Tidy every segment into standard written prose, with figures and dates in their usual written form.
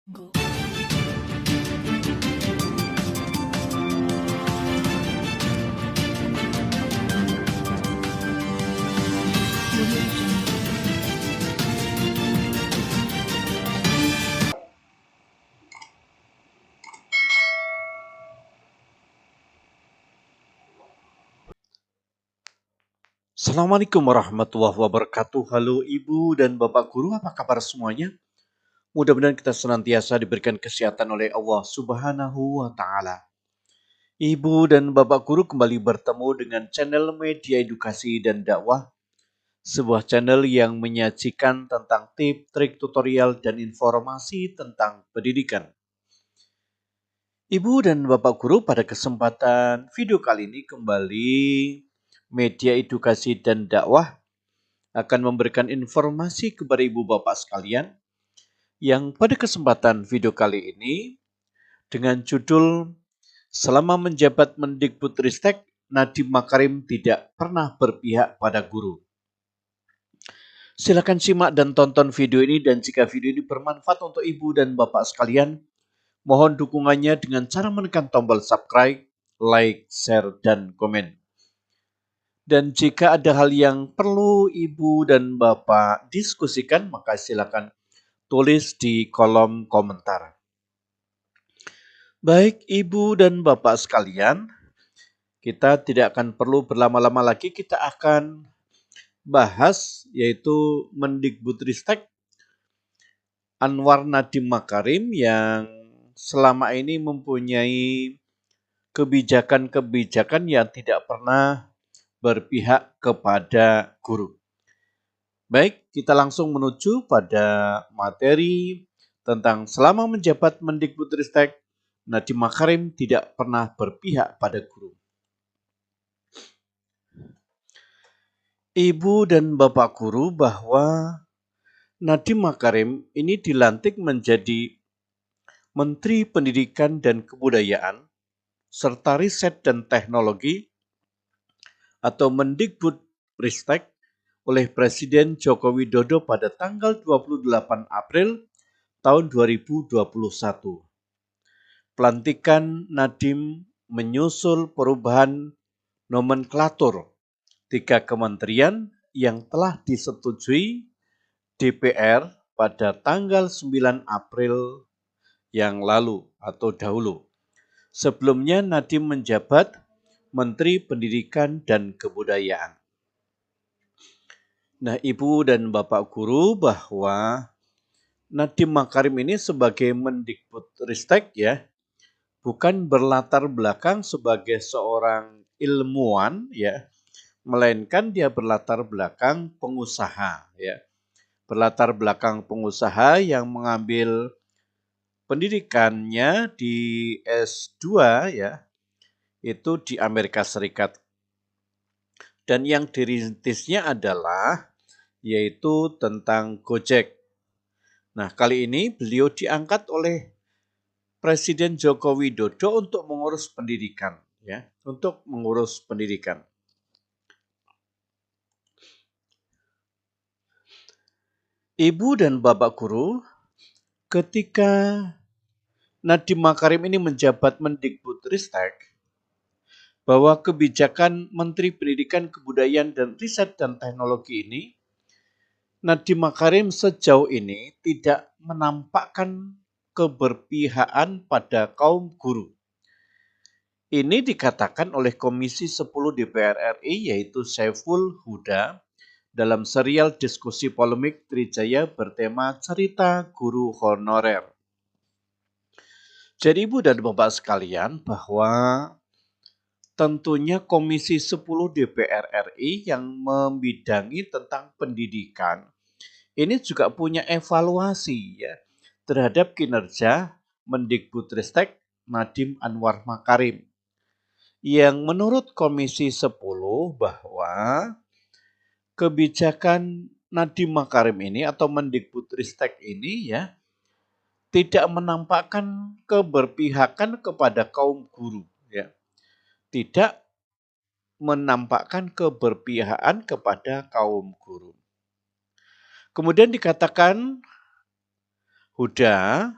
Go. Assalamualaikum warahmatullahi wabarakatuh. Halo Ibu dan Bapak Guru, apa kabar semuanya? Mudah-mudahan kita senantiasa diberikan kesehatan oleh Allah Subhanahu wa Ta'ala. Ibu dan Bapak Guru kembali bertemu dengan channel Media Edukasi dan Dakwah, sebuah channel yang menyajikan tentang tips, trik, tutorial, dan informasi tentang pendidikan. Ibu dan Bapak Guru, pada kesempatan video kali ini kembali Media Edukasi dan Dakwah akan memberikan informasi kepada ibu bapak sekalian yang pada kesempatan video kali ini dengan judul Selama menjabat Mendikbudristek, Nadiem Makarim tidak pernah berpihak pada guru. Silakan simak dan tonton video ini, dan jika video ini bermanfaat untuk ibu dan bapak sekalian, mohon dukungannya dengan cara menekan tombol subscribe, like, share, dan komen. Dan jika ada hal yang perlu ibu dan bapak diskusikan, maka silakan tulis di kolom komentar. Baik Ibu dan Bapak sekalian, kita tidak akan perlu berlama-lama lagi, kita akan bahas yaitu Mendikbudristek Anwar Nadiem Makarim yang selama ini mempunyai kebijakan-kebijakan yang tidak pernah berpihak kepada guru. Baik, kita langsung menuju pada materi tentang selama menjabat Mendikbudristek, Nadiem Makarim tidak pernah berpihak pada guru. Ibu dan Bapak Guru, bahwa Nadiem Makarim ini dilantik menjadi Menteri Pendidikan dan Kebudayaan serta Riset dan Teknologi atau Mendikbudristek oleh Presiden Joko Widodo pada tanggal 28 April tahun 2021. Pelantikan Nadiem menyusul perubahan nomenklatur 3 kementerian yang telah disetujui DPR pada tanggal 9 April yang lalu atau dahulu. Sebelumnya Nadiem menjabat Menteri Pendidikan dan Kebudayaan. Nah, Ibu dan Bapak Guru, bahwa Nadiem Makarim ini sebagai Mendikbudristek ya, bukan berlatar belakang sebagai seorang ilmuwan ya, melainkan dia berlatar belakang pengusaha ya. Berlatar belakang pengusaha yang mengambil pendidikannya di S2 ya, itu di Amerika Serikat. Dan yang dirintisnya adalah yaitu tentang Gojek. Nah, kali ini beliau diangkat oleh Presiden Joko Widodo untuk mengurus pendidikan ya, untuk mengurus pendidikan. Ibu dan Bapak Guru, ketika Nadiem Makarim ini menjabat Mendikbudristek, bahwa kebijakan Menteri Pendidikan, Kebudayaan, dan Riset dan Teknologi ini, Nadiem Makarim sejauh ini tidak menampakkan keberpihakan pada kaum guru. Ini dikatakan oleh Komisi 10 DPR RI, yaitu Saiful Huda, dalam serial diskusi polemik Trijaya bertema Cerita Guru Honorer. Jadi Ibu dan Bapak sekalian, bahwa tentunya Komisi 10 DPR RI yang membidangi tentang pendidikan ini juga punya evaluasi ya terhadap kinerja Mendikbudristek Nadiem Anwar Makarim. Yang menurut Komisi 10 bahwa kebijakan Nadiem Makarim ini atau Mendikbudristek ini ya tidak menampakkan keberpihakan kepada kaum guru ya. Tidak menampakkan keberpihakan kepada kaum guru. Kemudian dikatakan Huda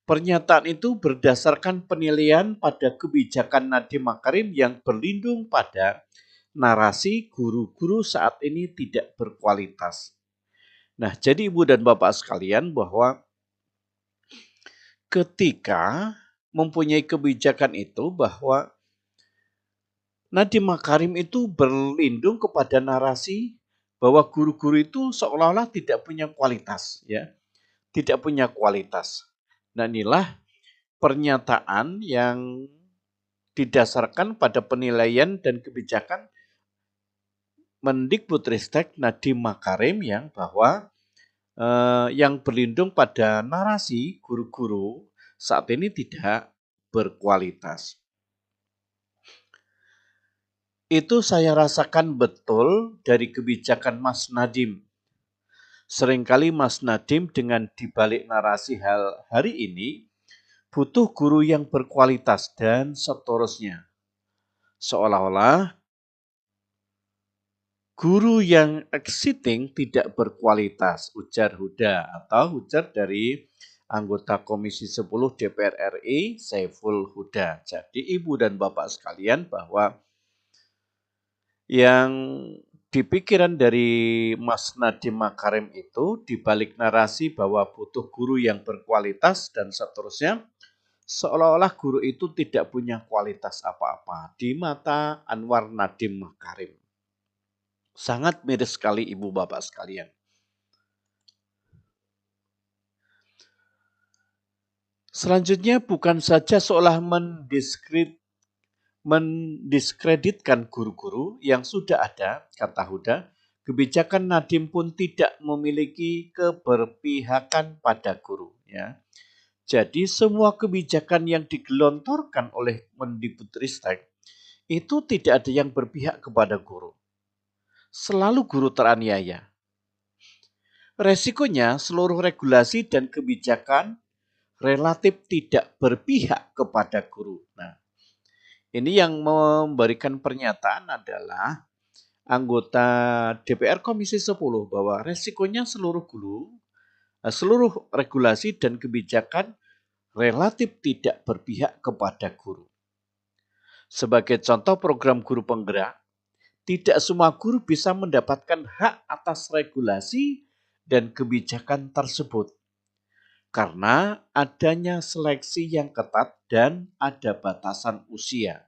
Pernyataan itu berdasarkan penilaian pada kebijakan Nadiem Makarim yang berlindung pada narasi guru-guru saat ini tidak berkualitas. Nah, jadi Ibu dan Bapak sekalian bahwa ketika mempunyai kebijakan itu bahwa Nadiem Makarim itu berlindung kepada narasi bahwa guru-guru itu seolah-olah tidak punya kualitas, ya, tidak punya kualitas. Nah, inilah pernyataan yang didasarkan pada penilaian dan kebijakan Mendikbudristek Nadiem Makarim yang bahwa yang berlindung pada narasi guru-guru saat ini tidak berkualitas. Itu saya rasakan betul dari kebijakan Mas Nadiem. Seringkali Mas Nadiem dengan dibalik narasi hal hari ini butuh guru yang berkualitas dan seterusnya. Seolah-olah guru yang exiting tidak berkualitas, ujar Huda atau ujar dari anggota Komisi 10 DPR RI Saiful Huda. Jadi Ibu dan Bapak sekalian bahwa yang di pikiran dari Mas Nadiem Makarim itu dibalik narasi bahwa butuh guru yang berkualitas dan seterusnya, seolah-olah guru itu tidak punya kualitas apa-apa di mata Anwar Nadiem Makarim. Sangat miris sekali Ibu Bapak sekalian. Selanjutnya bukan saja seolah mendiskreditkan guru-guru yang sudah ada, kata Huda, kebijakan Nadiem pun tidak memiliki keberpihakan pada guru. Ya. Jadi semua kebijakan yang digelontorkan oleh Mendikbudristek itu tidak ada yang berpihak kepada guru. Selalu guru teraniaya. Resikonya seluruh regulasi dan kebijakan relatif tidak berpihak kepada guru. Nah, ini yang memberikan pernyataan adalah anggota DPR Komisi 10 bahwa resikonya seluruh guru, seluruh regulasi dan kebijakan relatif tidak berpihak kepada guru. Sebagai contoh program guru penggerak, tidak semua guru bisa mendapatkan hak atas regulasi dan kebijakan tersebut karena adanya seleksi yang ketat dan ada batasan usia.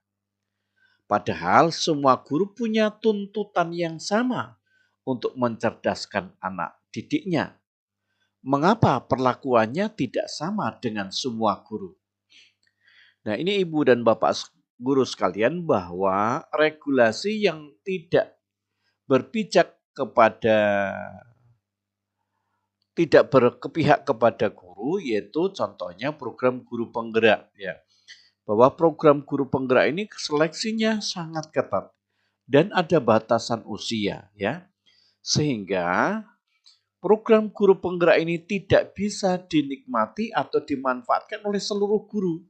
Padahal semua guru punya tuntutan yang sama untuk mencerdaskan anak didiknya. Mengapa perlakuannya tidak sama dengan semua guru? Nah, ini Ibu dan Bapak guru sekalian bahwa regulasi yang tidak berpijak kepada tidak berpihak kepada guru yaitu contohnya program guru penggerak ya. Bahwa program guru penggerak ini seleksinya sangat ketat dan ada batasan usia ya. Sehingga program guru penggerak ini tidak bisa dinikmati atau dimanfaatkan oleh seluruh guru.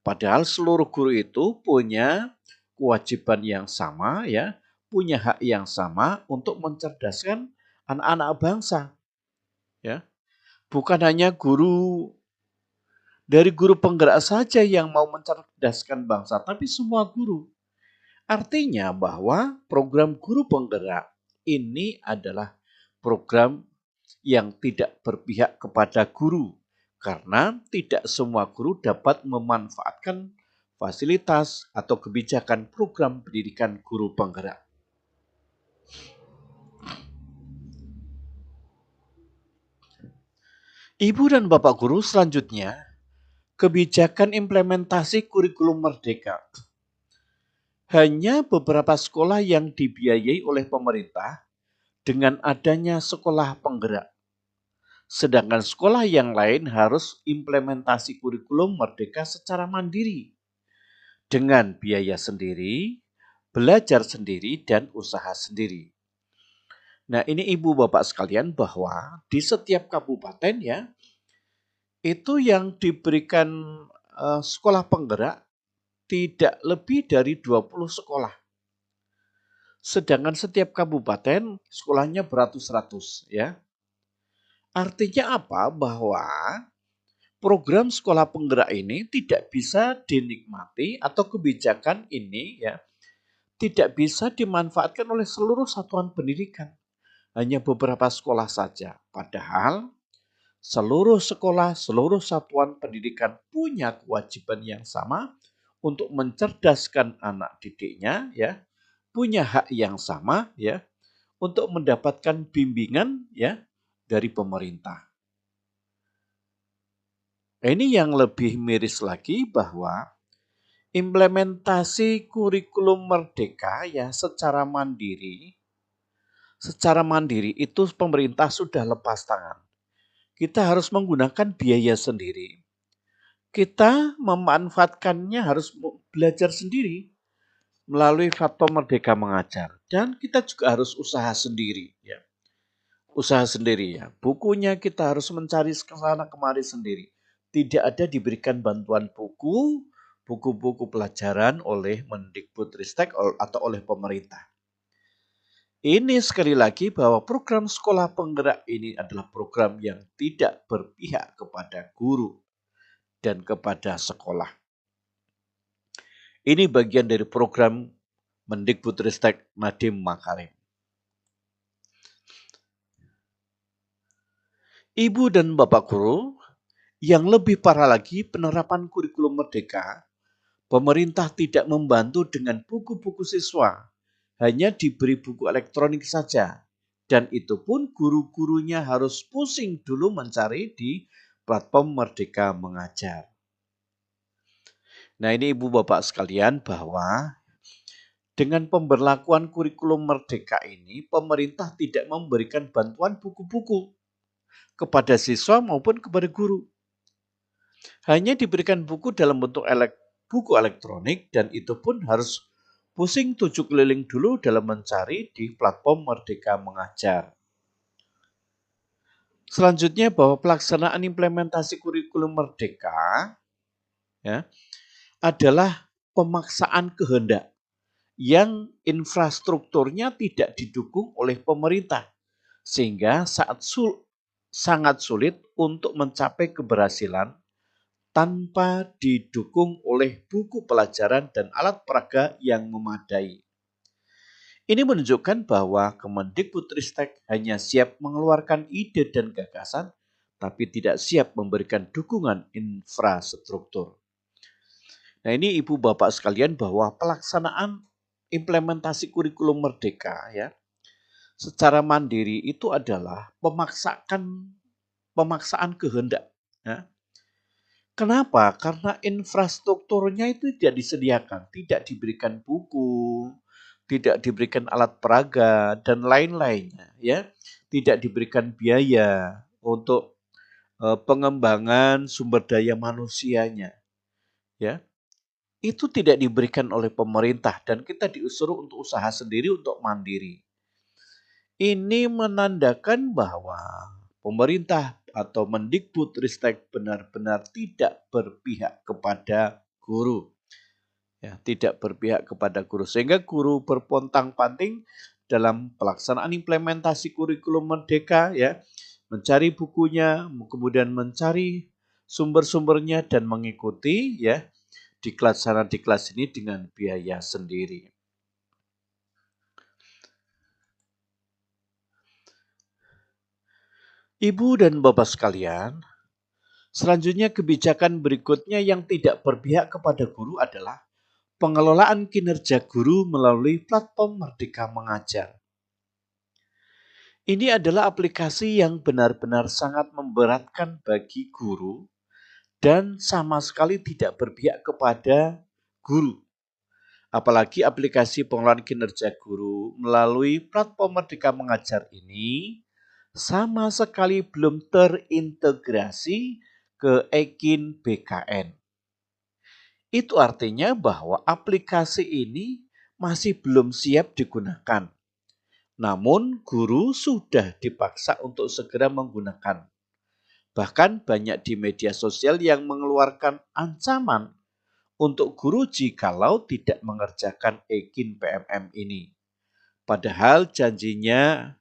Padahal seluruh guru itu punya kewajiban yang sama ya, punya hak yang sama untuk mencerdaskan anak-anak bangsa. Ya. Bukan hanya guru dari guru penggerak saja yang mau mencerdaskan bangsa, tapi semua guru. Artinya bahwa program guru penggerak ini adalah program yang tidak berpihak kepada guru karena tidak semua guru dapat memanfaatkan fasilitas atau kebijakan program pendidikan guru penggerak. Ibu dan Bapak guru selanjutnya, kebijakan implementasi kurikulum merdeka. Hanya beberapa sekolah yang dibiayai oleh pemerintah dengan adanya sekolah penggerak. Sedangkan sekolah yang lain harus implementasi kurikulum merdeka secara mandiri. Dengan biaya sendiri, belajar sendiri, dan usaha sendiri. Nah, ini Ibu Bapak sekalian bahwa di setiap kabupaten ya, itu yang diberikan sekolah penggerak tidak lebih dari 20 sekolah. Sedangkan setiap kabupaten sekolahnya beratus-ratus ya. Artinya apa? Bahwa program sekolah penggerak ini tidak bisa dinikmati atau kebijakan ini ya tidak bisa dimanfaatkan oleh seluruh satuan pendidikan. Hanya beberapa sekolah saja. Padahal seluruh sekolah, seluruh satuan pendidikan punya kewajiban yang sama untuk mencerdaskan anak didiknya ya, punya hak yang sama ya untuk mendapatkan bimbingan ya dari pemerintah. Ini yang lebih miris lagi bahwa implementasi kurikulum merdeka ya secara mandiri itu pemerintah sudah lepas tangan. Kita harus menggunakan biaya sendiri. Kita memanfaatkannya harus belajar sendiri melalui platform Merdeka Mengajar. Dan kita juga harus usaha sendiri ya. Usaha sendiri ya. Bukunya kita harus mencari kesana kemari sendiri. Tidak ada diberikan bantuan buku-buku pelajaran oleh Mendikbudristek atau oleh pemerintah. Ini sekali lagi bahwa program sekolah penggerak ini adalah program yang tidak berpihak kepada guru dan kepada sekolah. Ini bagian dari program Mendikbudristek Nadiem Makarim. Ibu dan Bapak guru, yang lebih parah lagi penerapan kurikulum merdeka, pemerintah tidak membantu dengan buku-buku siswa, hanya diberi buku elektronik saja. Dan itu pun guru-gurunya harus pusing dulu mencari di platform Merdeka Mengajar. Nah ini ibu bapak sekalian bahwa dengan pemberlakuan kurikulum merdeka ini, pemerintah tidak memberikan bantuan buku-buku kepada siswa maupun kepada guru. Hanya diberikan buku dalam bentuk buku elektronik dan itu pun harus pusing tujuh keliling dulu dalam mencari di platform Merdeka Mengajar. Selanjutnya bahwa pelaksanaan implementasi kurikulum merdeka ya, adalah pemaksaan kehendak yang infrastrukturnya tidak didukung oleh pemerintah sehingga sangat sulit untuk mencapai keberhasilan tanpa didukung oleh buku pelajaran dan alat peraga yang memadai. Ini menunjukkan bahwa Kemendikbudristek hanya siap mengeluarkan ide dan gagasan, tapi tidak siap memberikan dukungan infrastruktur. Nah ini ibu bapak sekalian bahwa pelaksanaan implementasi kurikulum merdeka ya secara mandiri itu adalah pemaksaan kehendak. Ya. Kenapa? Karena infrastrukturnya itu tidak disediakan, tidak diberikan buku, tidak diberikan alat peraga dan lain-lainnya, ya, tidak diberikan biaya untuk pengembangan sumber daya manusianya, ya, itu tidak diberikan oleh pemerintah dan kita disuruh untuk usaha sendiri untuk mandiri. Ini menandakan bahwa pemerintah atau Mendikbudristek benar-benar tidak berpihak kepada guru. Ya, tidak berpihak kepada guru. Sehingga guru berpontang-panting dalam pelaksanaan implementasi kurikulum merdeka ya, mencari bukunya, kemudian mencari sumber-sumbernya dan mengikuti ya di kelas ini dengan biaya sendiri. Ibu dan Bapak sekalian, selanjutnya kebijakan berikutnya yang tidak berpihak kepada guru adalah pengelolaan kinerja guru melalui platform Merdeka Mengajar. Ini adalah aplikasi yang benar-benar sangat memberatkan bagi guru dan sama sekali tidak berpihak kepada guru. Apalagi aplikasi pengelolaan kinerja guru melalui platform Merdeka Mengajar ini sama sekali belum terintegrasi ke Ekin BKN. Itu artinya bahwa aplikasi ini masih belum siap digunakan. Namun guru sudah dipaksa untuk segera menggunakan. Bahkan banyak di media sosial yang mengeluarkan ancaman untuk guru jikalau tidak mengerjakan Ekin PMM ini. Padahal janjinya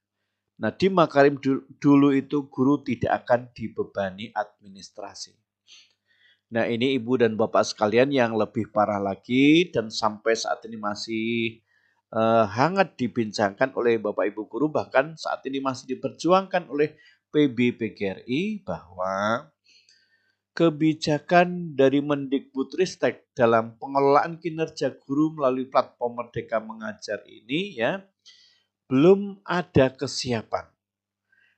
Nadiem Makarim dulu itu guru tidak akan dibebani administrasi. Nah, ini Ibu dan Bapak sekalian yang lebih parah lagi dan sampai saat ini masih hangat dibincangkan oleh Bapak Ibu guru, bahkan saat ini masih diperjuangkan oleh PBPGRI bahwa kebijakan dari Mendikbudristek dalam pengelolaan kinerja guru melalui platform Merdeka Mengajar ini ya belum ada kesiapan.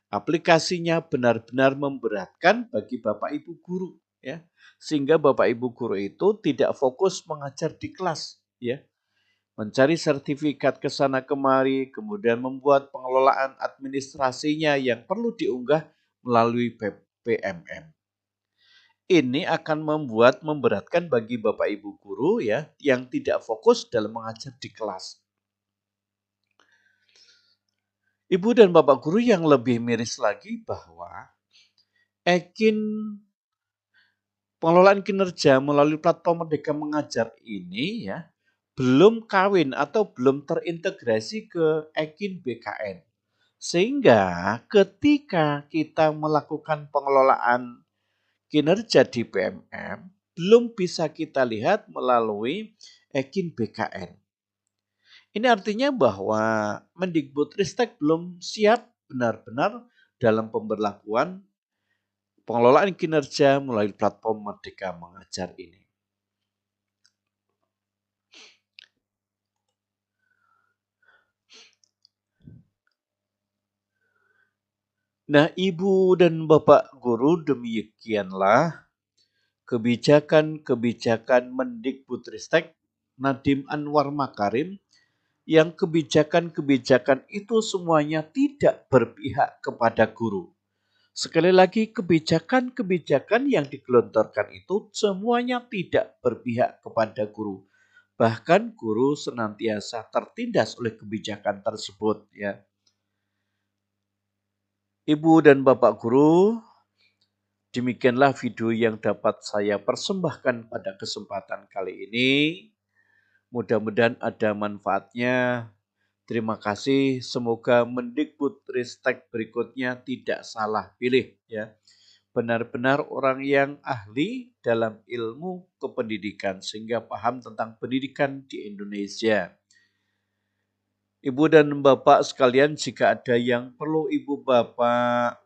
Aplikasinya benar-benar memberatkan bagi Bapak Ibu guru ya. Sehingga Bapak Ibu guru itu tidak fokus mengajar di kelas ya. Mencari sertifikat ke sana kemari, kemudian membuat pengelolaan administrasinya yang perlu diunggah melalui PMM. Ini akan memberatkan bagi Bapak Ibu guru ya yang tidak fokus dalam mengajar di kelas. Ibu dan Bapak guru yang lebih miris lagi bahwa Ekin pengelolaan kinerja melalui platform Merdeka Mengajar ini ya belum kawin atau belum terintegrasi ke Ekin BKN. Sehingga ketika kita melakukan pengelolaan kinerja di PMM, belum bisa kita lihat melalui Ekin BKN. Ini artinya bahwa Mendikbudristek belum siap benar-benar dalam pemberlakuan pengelolaan kinerja melalui platform Merdeka Mengajar ini. Nah, Ibu dan Bapak guru, demikianlah kebijakan-kebijakan Mendikbudristek Nadiem Anwar Makarim yang kebijakan-kebijakan itu semuanya tidak berpihak kepada guru. Sekali lagi, kebijakan-kebijakan yang digelontorkan itu semuanya tidak berpihak kepada guru. Bahkan guru senantiasa tertindas oleh kebijakan tersebut ya. Ibu dan Bapak guru, demikianlah video yang dapat saya persembahkan pada kesempatan kali ini. Mudah-mudahan ada manfaatnya. Terima kasih. Semoga Mendikbudristek berikutnya tidak salah pilih ya. Benar-benar orang yang ahli dalam ilmu kependidikan sehingga paham tentang pendidikan di Indonesia. Ibu dan Bapak sekalian, jika ada yang perlu Ibu Bapak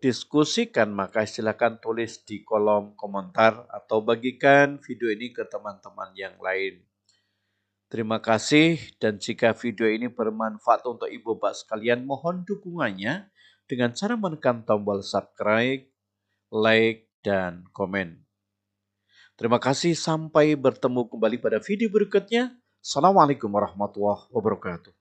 diskusikan, maka silakan tulis di kolom komentar atau bagikan video ini ke teman-teman yang lain. Terima kasih, dan jika video ini bermanfaat untuk Ibu Bapak sekalian, mohon dukungannya dengan cara menekan tombol subscribe, like, dan komen. Terima kasih, sampai bertemu kembali pada video berikutnya. Assalamualaikum warahmatullahi wabarakatuh.